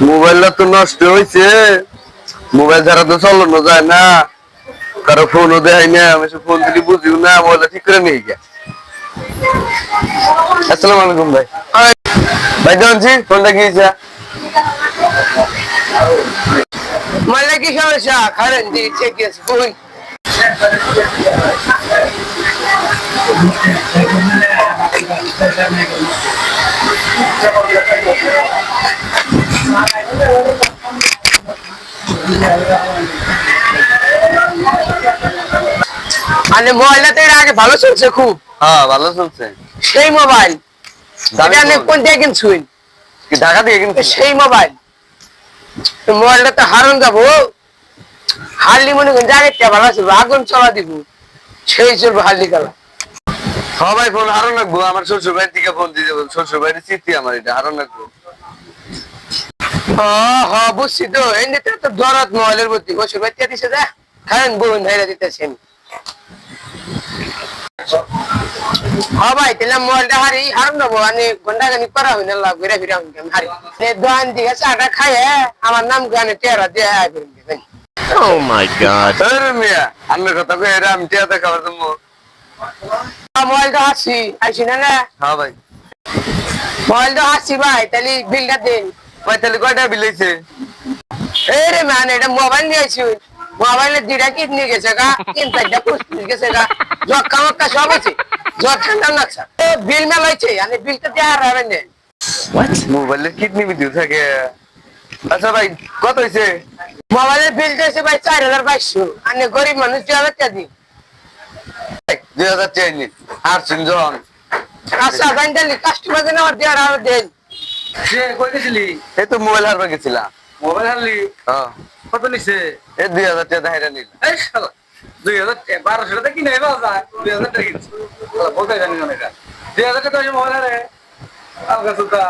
মোবাইলটা তো নষ্ট হয়েছে। মোবাইল ছাড়া তো চালানো যায় না, কারো ফোনও দেয় না, আমি ফোন দিলে বুঝিও না, মোবাইলটা ঠিক করে নিয়ে গিয়া। আসসালামু আলাইকুম ভাই। ভাই জানছি ফোনটা গিয়েছে। মোবাইলটা কি সমস্যা? খারেন দি চেক গেছে ফোন। মানে মোবাইলটা তো এর আগে ভালো চলছে খুব। হ্যাঁ ভালো চলছে। সেই মোবাইল দামি এটা ফোন। কোন থেকে কিনছুন? কি ঢাকা থেকে কিনছি? সেই মোবাইল মোবাইলটা তো হারন যাবো। হারলি মনে করেন জায়গাটা ভালো আছে, আগুন চলা দিব সেই চলবো হারলি কালা। সবাই ফোন হারো রাখবো, আমার শ্বশুর বাড়ির থেকে ফোন দিয়ে যাবো, শ্বশুর বাড়ির স্মৃতি আমার, এটা হারো রাখবো। বুঝছি তো এমনিতে তো দরদ মোবাইলের প্রতি বসে বাচ্চা দিছে যা খান বোন ভাইরা দিতেছেন। ভাই তাহলে মোবাইলটা হারি হারুন যাবো, মানে ঘন্টা খানি করা হই না লাভ ঘুরে ফিরে হারি দোকান দিকে চাটা খায় আমার নাম গানে টেরা দিয়ে দেবেন। Oh my god. আরে মিয়া আমার কথা কই, এরা আমি টিয়াতে খাবার দেবো। মোবাইলটা হাসি আইসি না না হ্যাঁ ভাই। মোবাইলটা হাসি ভাই তাহলে বিলটা দেন। ভাই তাহলে কয়টা বিলাইছে? এই রে মানে এটা মোবাইল নিয়ে আইসি, মোবাইলের দুইটা কিডনি গেছে গা, তিন চারটা পুষ্টি গেছে গা, জক্কা মক্কা সব আছে, জ্বর ঠান্ডা লাগছে বিল মেলাইছে মানে বিলটা দেওয়া হবে না। What? মোবাইলের কিডনি ভিডিও থাকে। আচ্ছা ভাই কত হয়েছে? মোবাইলের বিল দিয়েছে ভাই 4,500, আর গরিব মানুষ 2,000 দিন। 2000 চেয়ে নিন আর জন। আচ্ছা ফাইনালি কাস্টমার দেন আমার দেওয়ার আর দেন। কই গেছিলি? এই তো মোবাইল হারবা গেছিলাম। মোবাইল হারলি? হ্যাঁ। কত নিছে? এই 2000 টাকা হাইরা নিল। এই শালা 2000 1200 টাকা কিনে বাজার 2000 টাকা কিনছে। শালা বলতে জানি না এটা 2000 টাকা মোবাইল হারে আলগা সুতা।